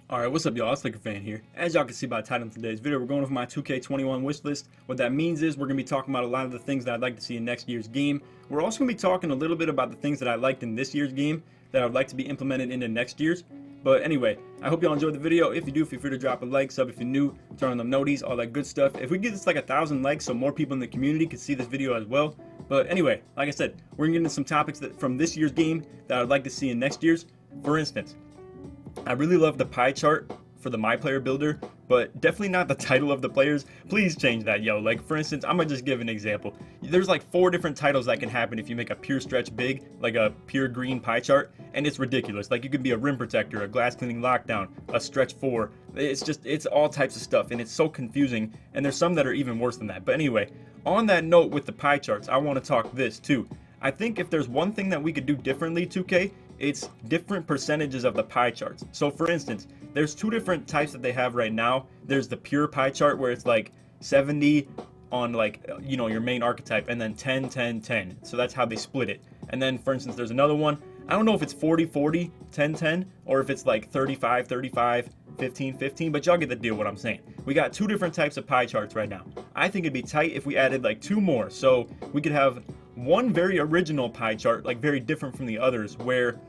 Alright, what's up y'all? It's LakerFan here. As y'all can see by the title of today's video, we're going over my 2K21 wish list. What that means is we're going to be talking about a lot of the things that I'd like to see in next year's game. We're also going to be talking a little bit about the things that I liked in this year's game that I would like to be implemented into next year's. But anyway, I hope y'all enjoyed the video. If you do, feel free to drop a like, sub if you're new, turn on them noties, all that good stuff. If we get this like 1,000 likes so more people in the community can see this video as well. But anyway, like I said, we're going to get into some topics from this year's game that I'd like to see in next year's. For instance, I really love the pie chart for the My Player builder, but definitely not the title of the players. Please change that, yo. Like, for instance, I'm gonna just give an example. There's like 4 different titles that can happen if you make a pure stretch big, like a pure green pie chart, and it's ridiculous. Like, you could be a rim protector, a glass cleaning lockdown, a stretch 4. It's all types of stuff, and it's so confusing, and there's some that are even worse than that. But anyway, on that note with the pie charts, I want to talk this too. I think if there's one thing that we could do differently, 2K, it's different percentages of the pie charts. So for instance, there's 2 different types that they have right now. There's the pure pie chart where it's like 70 on like, you know, your main archetype, and then 10, 10, 10. So that's how they split it. And then for instance, there's another one. I don't know if it's 40, 40, 10, 10, or if it's like 35, 35, 15, 15, but y'all get the deal what I'm saying. We got 2 different types of pie charts right now. I think it'd be tight if we added like 2 more. So we could have one very original pie chart, like very different from the others, where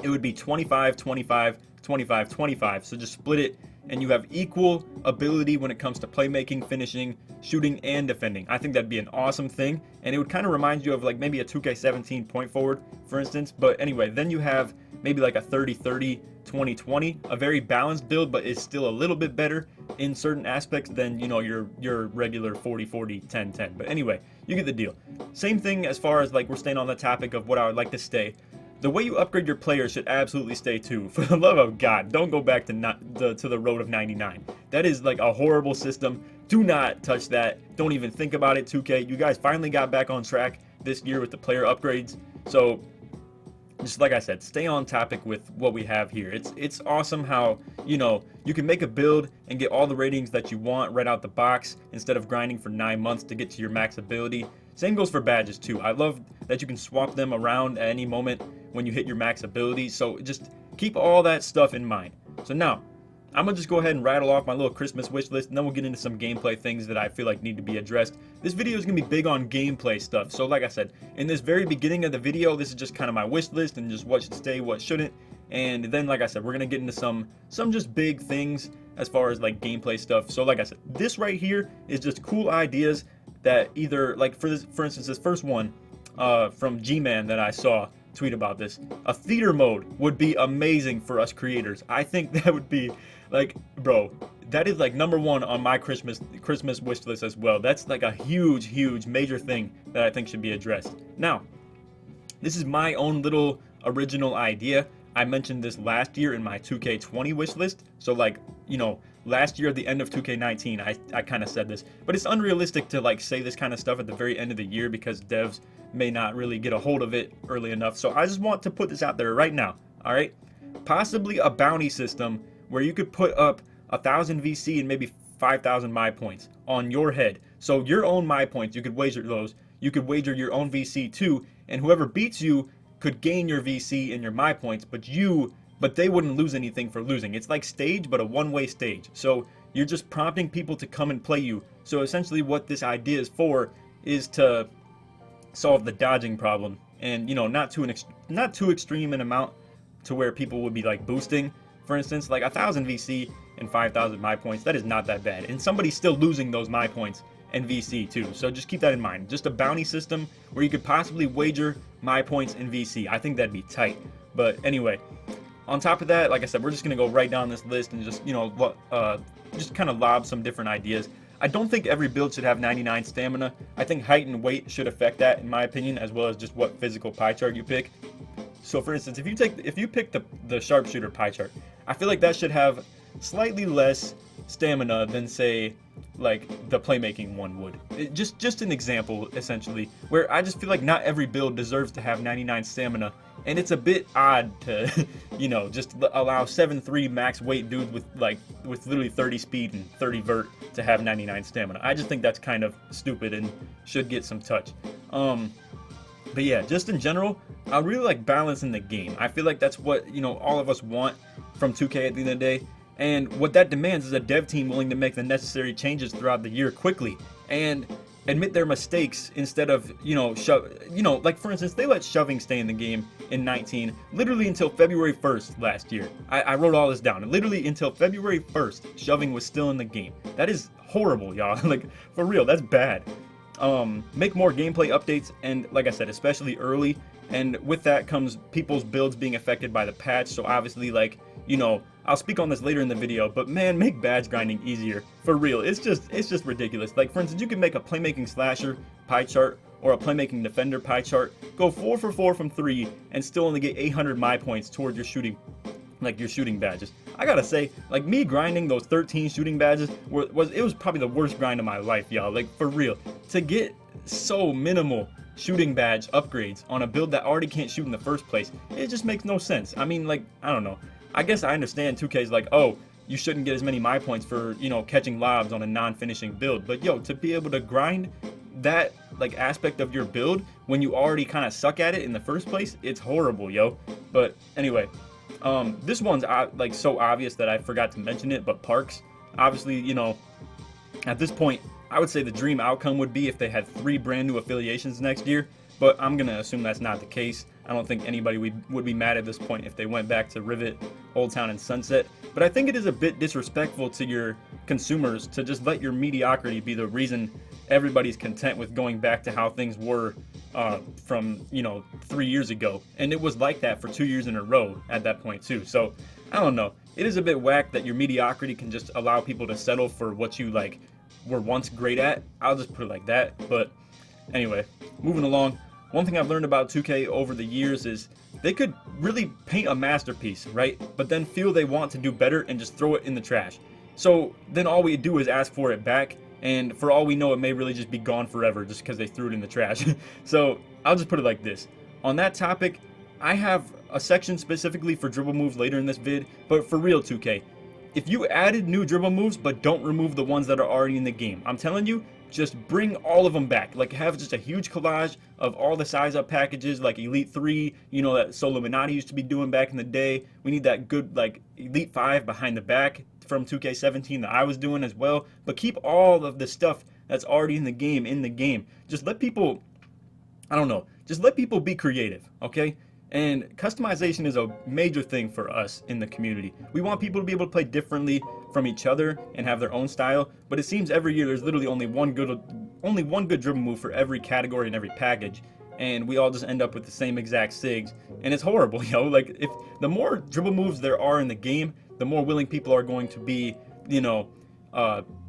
it would be 25, 25, 25, 25. So just split it and you have equal ability when it comes to playmaking, finishing, shooting, and defending. I think that'd be an awesome thing, and it would kind of remind you of like maybe a 2K17 point forward, for instance. But anyway, then you have maybe like a 30, 30, 20, 20, a very balanced build, but is still a little bit better in certain aspects than, you know, your regular 40, 40, 10, 10. But anyway, you get the deal. Same thing as far as like we're staying on the topic of what I would like to stay. The way you upgrade your players should absolutely stay too. For the love of God, don't go back to the road of 99. That is like a horrible system. Do not touch that. Don't even think about it, 2K. You guys finally got back on track this year with the player upgrades. So, just like I said, stay on topic with what we have here. It's awesome how, you know, you can make a build and get all the ratings that you want right out the box instead of grinding for 9 months to get to your max ability. Same goes for badges too. I love that you can swap them around at any moment when you hit your max ability. So just keep all that stuff in mind. So now, I'm gonna just go ahead and rattle off my little Christmas wish list, and then we'll get into some gameplay things that I feel like need to be addressed. This video is gonna be big on gameplay stuff. So like I said, in this very beginning of the video, this is just kind of my wish list and just what should stay, what shouldn't. And then, like I said, we're gonna get into some just big things as far as like gameplay stuff. So like I said, this right here is just cool ideas that either, like for instance, this first one from G-Man that I saw tweet about this. A theater mode would be amazing for us creators. I think that would be like, bro, that is like #1 on my Christmas wish list as well. That's like a huge major thing that I think should be addressed. Now, this is my own little original idea. I mentioned this last year in my 2K20 wish list. So like, you know, last year at the end of 2K19, I kind of said this, but it's unrealistic to like say this kind of stuff at the very end of the year because devs may not really get a hold of it early enough. So I just want to put this out there right now. All right, possibly a bounty system where you could put up 1,000 VC and maybe 5,000 my points on your head. So your own my points, you could wager those. You could wager your own VC too, and whoever beats you could gain your VC and your my points, but they wouldn't lose anything for losing. It's like stage, but a one-way stage. So you're just prompting people to come and play you. So essentially what this idea is for is to solve the dodging problem, and you know, not too extreme an amount to where people would be like boosting. For instance, like 1,000 VC and 5,000 my points, that is not that bad, and somebody's still losing those my points and VC too. So just keep that in mind. Just a bounty system where you could possibly wager my points and VC. I think that'd be tight. But anyway, on top of that, like I said, we're just gonna go right down this list and just, you know, just kind of lob some different ideas. I don't think every build should have 99 stamina. I think height and weight should affect that, in my opinion, as well as just what physical pie chart you pick. So for instance, if you pick the sharpshooter pie chart, I feel like that should have slightly less stamina than, say, like the playmaking one would. Just an example, essentially, where I just feel like not every build deserves to have 99 stamina, and it's a bit odd to, you know, just allow 7'3" max weight dudes with literally 30 speed and 30 vert to have 99 stamina. I just think that's kind of stupid and should get some touch. But yeah, just in general, I really like balance in the game. I feel like that's what, you know, all of us want from 2K at the end of the day. And what that demands is a dev team willing to make the necessary changes throughout the year quickly and admit their mistakes instead of, like for instance, they let shoving stay in the game in 19 literally until February 1st last year. I wrote all this down. Literally until February 1st, shoving was still in the game. That is horrible, y'all. Like, for real, that's bad. Make more gameplay updates, and like I said, especially early, and with that comes people's builds being affected by the patch. So obviously, like, I'll speak on this later in the video, but man, make badge grinding easier. For real, it's just ridiculous. Like, for instance, you can make a playmaking slasher pie chart or a playmaking defender pie chart, go 4 for 4 from 3, and still only get 800 my points towards your shooting badges. I gotta say, like, me grinding those 13 shooting badges was probably the worst grind of my life, y'all. Like, for real, to get so minimal shooting badge upgrades on a build that already can't shoot in the first place, it just makes no sense. I mean, like, I don't know. I guess I understand 2K's like, oh, you shouldn't get as many my points for, catching lobs on a non-finishing build. But yo, to be able to grind that like aspect of your build when you already kind of suck at it in the first place, it's horrible, yo. But anyway, this one's like so obvious that I forgot to mention it, but parks, obviously, at this point, I would say the dream outcome would be if they had 3 brand new affiliations next year, but I'm gonna assume that's not the case. I don't think anybody would be mad at this point if they went back to Rivet, Old Town, and Sunset. But I think it is a bit disrespectful to your consumers to just let your mediocrity be the reason everybody's content with going back to how things were from 3 years ago. And it was like that for 2 years in a row at that point too. So I don't know. It is a bit whack that your mediocrity can just allow people to settle for what you like were once great at. I'll just put it like that. But anyway, moving along. One thing I've learned about 2K over the years is they could really paint a masterpiece, right? But then feel they want to do better and just throw it in the trash. So then all we do is ask for it back, and for all we know, it may really just be gone forever just because they threw it in the trash. So I'll just put it like this. On that topic, I have a section specifically for dribble moves later in this vid, but for real 2K, if you added new dribble moves but don't remove the ones that are already in the game, I'm telling you, just bring all of them back. Like, have just a huge collage of all the size up packages like Elite 3, that SOLLUMINATI used to be doing back in the day. We need that good like Elite 5 behind the back from 2K17 that I was doing as well. But keep all of the stuff that's already in the game. Just let people, I don't know, just let people be creative, okay? And customization is a major thing for us in the community. We want people to be able to play differently from each other and have their own style, but it seems every year there's literally only one good dribble move for every category and every package, and we all just end up with the same exact SIGs, and it's horrible, yo. Like, if the more dribble moves there are in the game, the more willing people are going to be,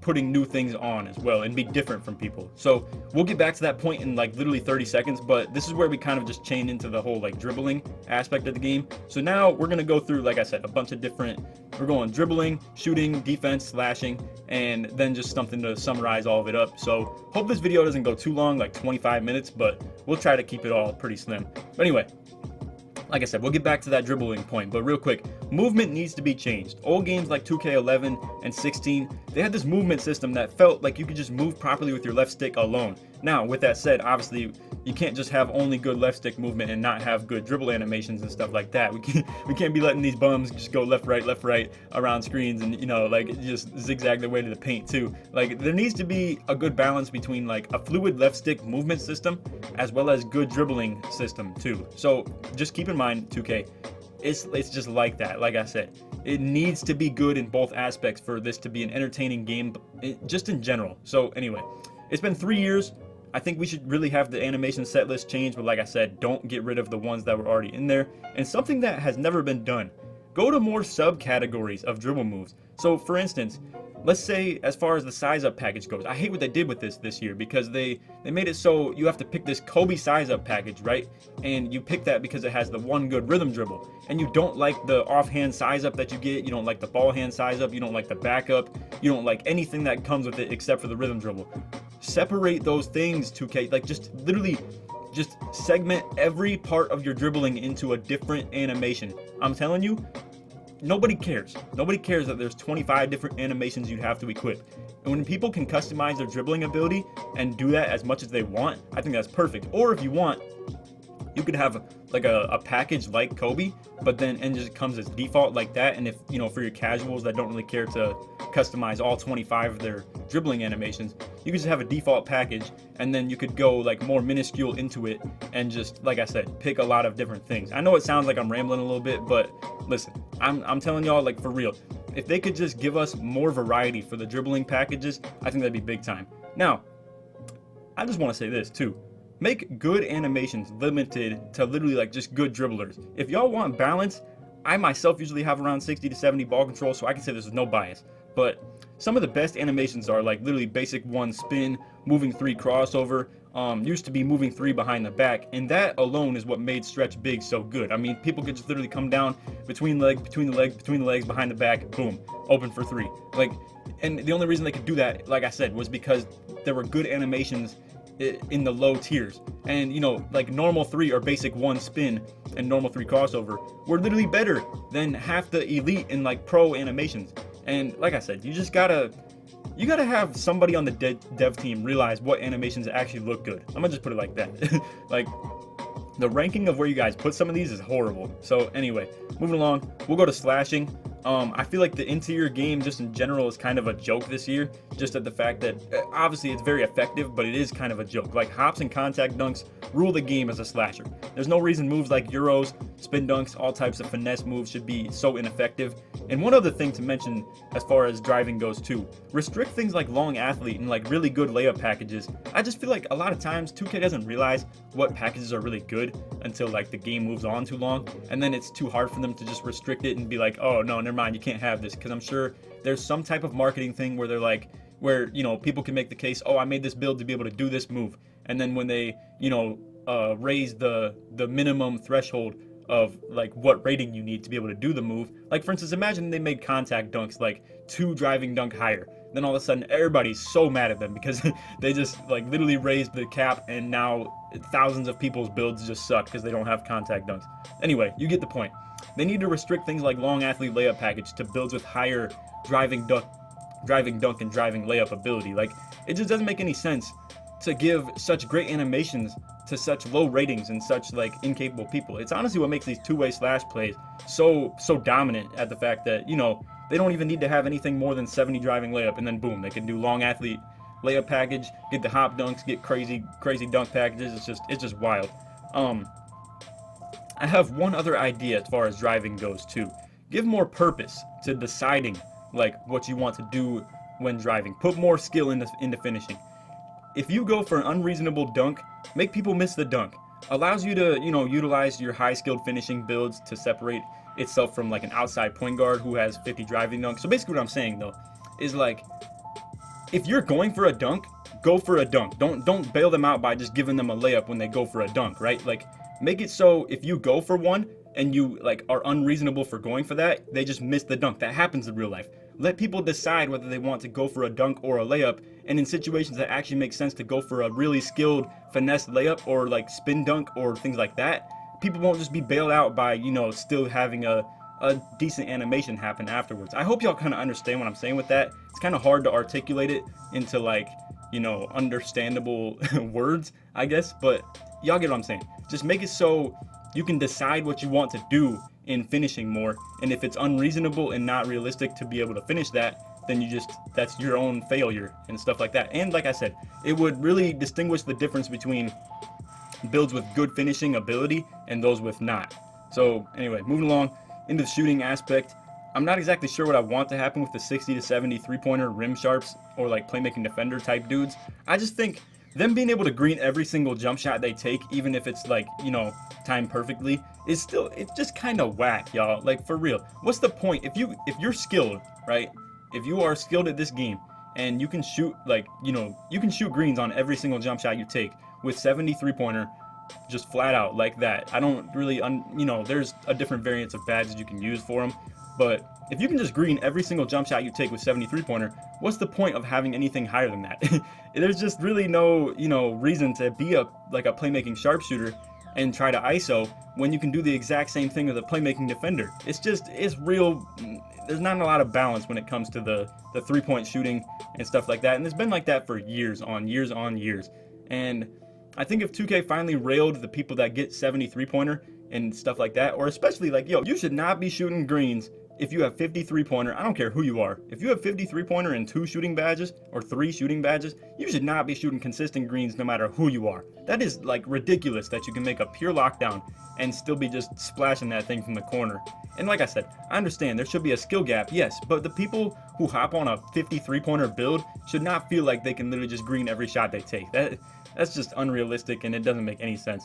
putting new things on as well and be different from people. So we'll get back to that point in like literally 30 seconds, but this is where we kind of just chain into the whole like dribbling aspect of the game. So now we're gonna go through, like I said, a bunch of different, we're going dribbling, shooting, defense, slashing, and then just something to summarize all of it up. So hope this video doesn't go too long, like 25 minutes, but we'll try to keep it all pretty slim. But anyway, like I said, we'll get back to that dribbling point, but real quick, movement needs to be changed. Old games like 2K11 and 16, they had this movement system that felt like you could just move properly with your left stick alone. Now, with that said, obviously, you can't just have only good left stick movement and not have good dribble animations and stuff like that. We can't be letting these bums just go left, right around screens and, like, just zigzag their way to the paint too. Like, there needs to be a good balance between like a fluid left stick movement system as well as good dribbling system too. So just keep in mind, 2K, it's just like that. Like I said, it needs to be good in both aspects for this to be an entertaining game, just in general. So anyway, it's been 3 years. I think we should really have the animation set list changed, but like I said, don't get rid of the ones that were already in there. And something that has never been done, go to more subcategories of dribble moves. So for instance, let's say as far as the size up package goes, I hate what they did with this year because they made it so you have to pick this Kobe size up package, right? And you pick that because it has the one good rhythm dribble. And you don't like the offhand size up that you get, you don't like the ball hand size up, you don't like the backup, you don't like anything that comes with it except for the rhythm dribble. Separate those things, 2K, like just literally just segment every part of your dribbling into a different animation. I'm telling you, nobody cares. Nobody cares that there's 25 different animations you'd have to equip. And when people can customize their dribbling ability and do that as much as they want, I think that's perfect. Or if you want, You could have like a package like Kobe, but then and just comes as default like that. And if you know, for your casuals that don't really care to customize all 25 of their dribbling animations, you could just have a default package, and then you could go like more minuscule into it and just, like I said, pick a lot of different things. I know it sounds like I'm rambling a little bit, but listen, I'm telling y'all, like, for real, if they could just give us more variety for the dribbling packages, I think that'd be big time. Now, I just want to say this too. Make good animations limited to literally like just good dribblers. If y'all want balance, I myself usually have around 60 to 70 ball control, so I can say this with no bias. But some of the best animations are like literally basic 1 spin, moving 3 crossover, used to be moving 3 behind the back, and that alone is what made stretch big so good. I mean, people could just literally come down between the legs, behind the back, boom, open for 3. Like, and the only reason they could do that, like I said, was because there were good animations in the low tiers. And you know, like normal 3 or basic 1 spin and normal 3 crossover were literally better than half the elite and like pro animations. And like I said, you gotta have somebody on the dev team realize what animations actually look good. I'm gonna just put it like that. Like, the ranking of where you guys put some of these is horrible. So anyway, moving along, we'll go to slashing. I feel like the interior game just in general is kind of a joke this year, just at the fact that obviously it's very effective, but it is kind of a joke. Like, hops and contact dunks rule the game as a slasher. There's no reason moves like Euros, spin dunks, all types of finesse moves should be so ineffective. And one other thing to mention as far as driving goes too, restrict things like long athlete and like really good layup packages. I just feel like a lot of times 2K doesn't realize what packages are really good until like the game moves on too long, and then it's too hard for them to just restrict it and be like, oh no, never mind, you can't have this. Because I'm sure there's some type of marketing thing where they're like, where, you know, people can make the case, oh, I made this build to be able to do this move, and then when they, you know, raise the minimum threshold of like what rating you need to be able to do the move, like for instance, imagine they made contact dunks like 2 driving dunk higher, then all of a sudden everybody's so mad at them because they just like literally raised the cap, and now thousands of people's builds just suck because they don't have contact dunks. Anyway, you get the point. They need to restrict things like long athlete layup package to builds with higher driving dunk and driving layup ability. Like, it just doesn't make any sense to give such great animations to such low ratings and such like incapable people. It's honestly what makes these two-way slash plays so dominant, at the fact that, you know, they don't even need to have anything more than 70 driving layup, and then boom, they can do long athlete layup package, get the hop dunks, get crazy dunk packages. It's just wild. I have one other idea as far as driving goes too. Give more purpose to deciding like what you want to do when driving. Put more skill into finishing. If you go for an unreasonable dunk, make people miss the dunk. Allows you to, you know, utilize your high skilled finishing builds to separate itself from like an outside point guard who has 50 driving dunks. So basically what I'm saying though is, like, if you're going for a dunk, go for a dunk. Don't bail them out by just giving them a layup when they go for a dunk, right? Like, make it so if you go for one and you like are unreasonable for going for that, they just miss the dunk. That happens in real life. Let people decide whether they want to go for a dunk or a layup, and in situations that actually make sense to go for a really skilled finesse layup or like spin dunk or things like that, people won't just be bailed out by, you know, still having a decent animation happen afterwards. I hope y'all kind of understand what I'm saying with that. It's kind of hard to articulate it into like, you know, understandable words, I guess, but y'all get what I'm saying. Just make it so you can decide what you want to do in finishing more, and if it's unreasonable and not realistic to be able to finish that, then you just, that's your own failure and stuff like that. And like I said, it would really distinguish the difference between builds with good finishing ability and those with not. So anyway, moving along into the shooting aspect, I'm not exactly sure what I want to happen with the 60 to 70 3-pointer rim sharps or like playmaking defender type dudes. I just think them being able to green every single jump shot they take, even if it's like, you know, timed perfectly, is still, it's just kind of whack, y'all. Like, for real, what's the point? If you're skilled, right? If you are skilled at this game and you can shoot, like, you know, you can shoot greens on every single jump shot you take with 70 3-pointer, just flat out like that. I don't really, you know, there's a different variants of badges you can use for them, but if you can just green every single jump shot you take with 70 3-pointer, what's the point of having anything higher than that? There's just really no, you know, reason to be a playmaking sharpshooter and try to ISO when you can do the exact same thing with a playmaking defender. It's real, there's not a lot of balance when it comes to the 3-point shooting and stuff like that, and it's been like that for years on years. And I think if 2K finally railed the people that get 73-pointer and stuff like that, or especially like, yo, you should not be shooting greens if you have 53-pointer. I don't care who you are. If you have 53-pointer and 2 shooting badges or 3 shooting badges, you should not be shooting consistent greens no matter who you are. That is like ridiculous that you can make a pure lockdown and still be just splashing that thing from the corner. And like I said, I understand there should be a skill gap, yes, but the people who hop on a 53-pointer build should not feel like they can literally just green every shot they take. That's just unrealistic and it doesn't make any sense.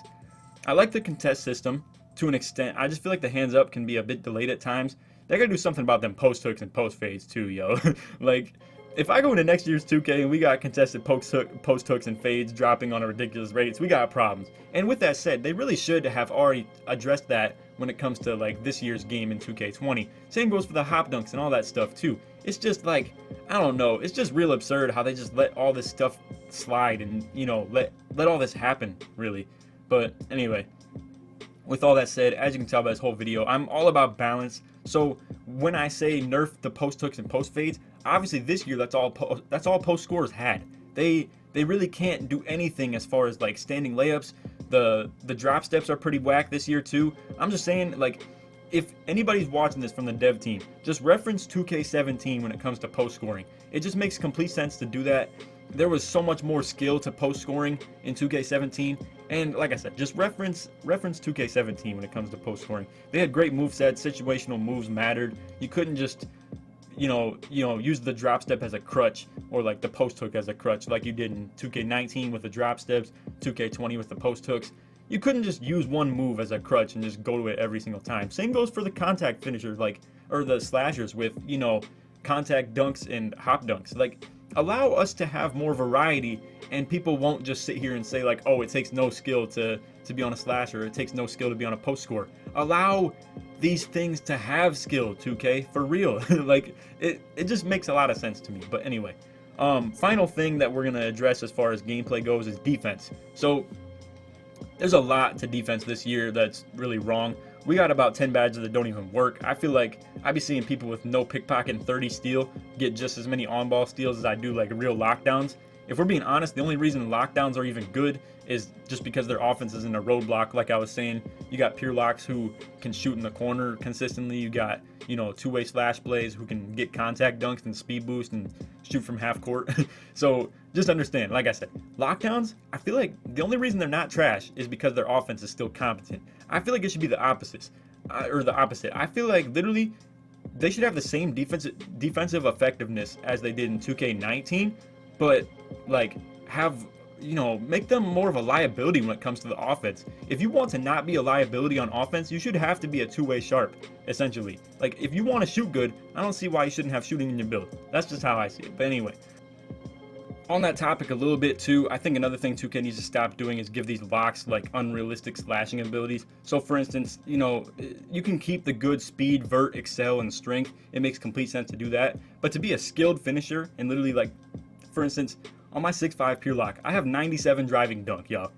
I like the contest system to an extent. I just feel like the hands up can be a bit delayed at times. They gotta do something about them post hooks and post fades too, yo. Like, if I go into next year's 2K and we got contested post hooks and fades dropping on a ridiculous rates, we got problems. And with that said, they really should have already addressed that when it comes to like this year's game in 2K20. Same goes for the hop dunks and all that stuff too. It's just like, I don't know, it's just real absurd how they just let all this stuff slide and, you know, let all this happen, really. But anyway, with all that said, as you can tell by this whole video, I'm all about balance. So when I say nerf the post hooks and post fades, obviously this year that's all post scorers had. They really can't do anything as far as like standing layups. The drop steps are pretty whack this year too. I'm just saying, like, if anybody's watching this from the dev team, just reference 2K17 when it comes to post scoring. It just makes complete sense to do that. There was so much more skill to post scoring in 2K17, and like I said, just reference 2K17 when it comes to post scoring. They had great movesets, situational moves mattered. You couldn't just you know, use the drop step as a crutch, or like the post hook as a crutch like you did in 2K19 with the drop steps, 2K20 with the post hooks. You couldn't just use one move as a crutch and just go to it every single time. Same goes for the contact finishers, like, or the slashers with, you know, contact dunks and hop dunks. Like, allow us to have more variety, and people won't just sit here and say like, oh, it takes no skill to be on a slasher, it takes no skill to be on a post score. Allow these things to have skill, 2K, for real. Like, it just makes a lot of sense to me. But anyway, final thing that we're gonna address as far as gameplay goes is defense. So there's a lot to defense this year that's really wrong. We got about 10 badges that don't even work. I feel like I be seeing people with no pickpocket and 30 steal get just as many on-ball steals as I do like real lockdowns. If we're being honest, the only reason lockdowns are even good is just because their offense is in a roadblock. Like I was saying, you got pure locks who can shoot in the corner consistently. You got, you know, two-way slash plays who can get contact dunks and speed boost and shoot from half court. So just understand, like I said, lockdowns, I feel like the only reason they're not trash is because their offense is still competent. I feel like it should be the opposite, I feel like literally they should have the same defensive effectiveness as they did in 2K19, but like have, you know, make them more of a liability when it comes to the offense. If you want to not be a liability on offense, you should have to be a two-way sharp, essentially. Like, if you want to shoot good, I don't see why you shouldn't have shooting in your build. That's just how I see it. But anyway, on that topic a little bit too, I think another thing 2K needs to stop doing is give these locks like unrealistic slashing abilities. So for instance, you know, you can keep the good speed, vert, excel, and strength. It makes complete sense to do that. But to be a skilled finisher and literally, like, for instance, on my 6'5" pure lock, I have 97 driving dunk, y'all.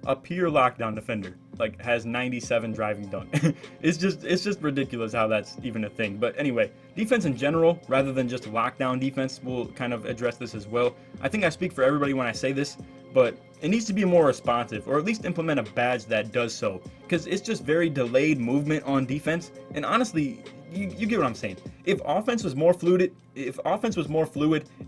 A pure lockdown defender like has 97 driving dunk. It's just ridiculous how that's even a thing. But anyway, defense in general, rather than just lockdown defense, will kind of address this as well. I think I speak for everybody when I say this, but it needs to be more responsive, or at least implement a badge that does so, because it's just very delayed movement on defense. And honestly, you get what I'm saying. If offense was more fluid,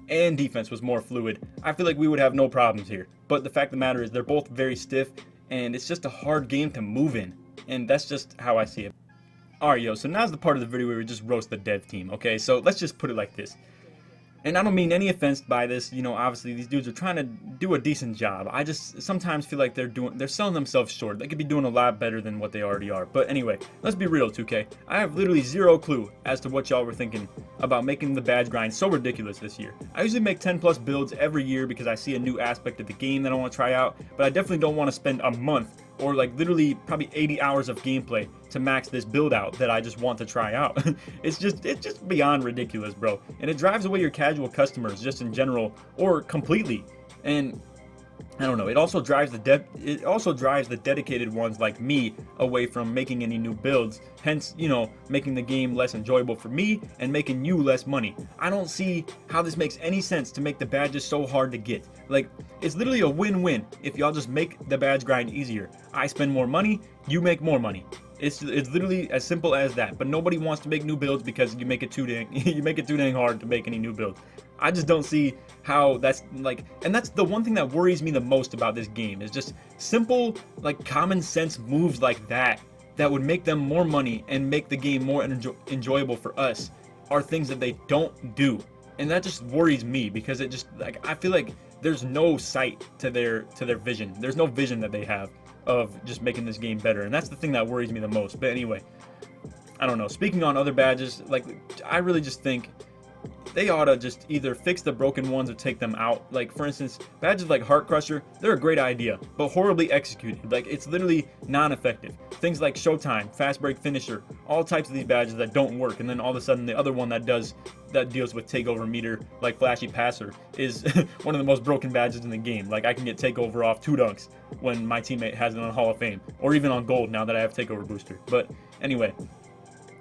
and defense was more fluid, I feel like we would have no problems here. But the fact of the matter is they're both very stiff, and it's just a hard game to move in. And that's just how I see it. Alright, yo, so now's the part of the video where we just roast the dev team, okay? So let's just put it like this. And I don't mean any offense by this, you know, obviously these dudes are trying to do a decent job. I just sometimes feel like they're selling themselves short. They could be doing a lot better than what they already are. But anyway, let's be real, 2K. I have literally zero clue as to what y'all were thinking about making the badge grind so ridiculous this year. I usually make 10 plus builds every year because I see a new aspect of the game that I want to try out, but I definitely don't want to spend a month or like literally probably 80 hours of gameplay to max this build out that I just want to try out. It's just beyond ridiculous, bro. And it drives away your casual customers just in general or completely. And I don't know. It also drives the dedicated ones like me away from making any new builds. Hence, you know, making the game less enjoyable for me and making you less money. I don't see how this makes any sense to make the badges so hard to get. Like, it's literally a win-win if y'all just make the badge grind easier. I spend more money, you make more money. It's literally as simple as that. But nobody wants to make new builds because you make it too dang hard to make any new builds. I just don't see how that's like, and that's the one thing that worries me the most about this game is just simple, like, common sense moves like that would make them more money and make the game more enjoyable for us are things that they don't do. And that just worries me because it just, like, I feel like there's no sight to their vision. There's no vision that they have of just making this game better, and that's the thing that worries me the most. But anyway, I don't know. Speaking on other badges, like, I really just think they ought to just either fix the broken ones or take them out. Like, for instance, badges like Heart Crusher, they're a great idea, but horribly executed. Like, it's literally non-effective. Things like Showtime, Fast Break Finisher, all types of these badges that don't work, and then all of a sudden the other one that deals with takeover meter, like Flashy Passer, is one of the most broken badges in the game. Like, I can get takeover off 2 dunks when my teammate has it on Hall of Fame, or even on gold now that I have takeover booster. But anyway,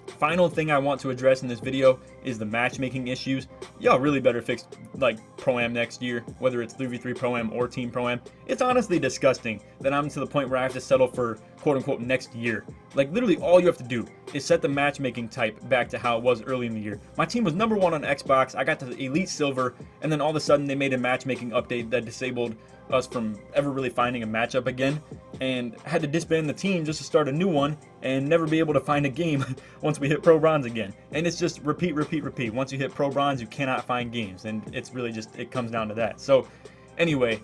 final thing I want to address in this video is the matchmaking issues. Y'all really better fix, like, Pro-Am next year, whether it's 3v3 Pro-Am or Team Pro-Am. It's honestly disgusting that I'm to the point where I have to settle for quote-unquote next year. Like, literally all you have to do is set the matchmaking type back to how it was early in the year. My team was #1 on Xbox, I got to Elite Silver, and then all of a sudden they made a matchmaking update that disabled us from ever really finding a matchup again, and had to disband the team just to start a new one and never be able to find a game once we hit Pro Bronze again. And it's just repeat. Once you hit Pro Bronze, you cannot find games, and it's really just, it comes down to that. So anyway,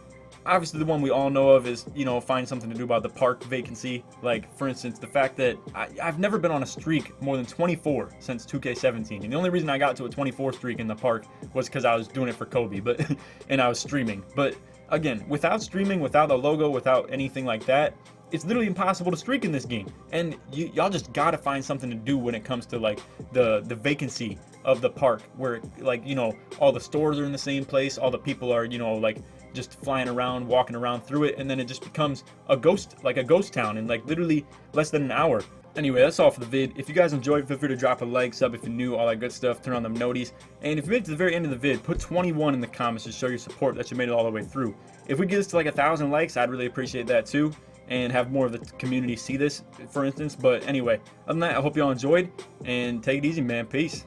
obviously the one we all know of is, you know, find something to do about the park vacancy. Like, for instance, the fact that I've never been on a streak more than 24 since 2K17, and the only reason I got to a 24 streak in the park was because I was doing it for Kobe, but and I was streaming. But again, without streaming, without a logo, without anything like that, it's literally impossible to streak in this game. And y'all just gotta find something to do when it comes to, like, the vacancy of the park, where, like, you know, all the stores are in the same place, all the people are, you know, like, just flying around, walking around through it, and then it just becomes a ghost town in, like, literally less than an hour. Anyway, that's all for the vid. If you guys enjoyed, feel free to drop a like, sub if you're new, all that good stuff, turn on them noties. And if you made it to the very end of the vid, put 21 in the comments to show your support that you made it all the way through. If we get this to like 1,000 likes, I'd really appreciate that too, and have more of the community see this, for instance. But anyway, other than that, I hope y'all enjoyed, and take it easy, man. Peace.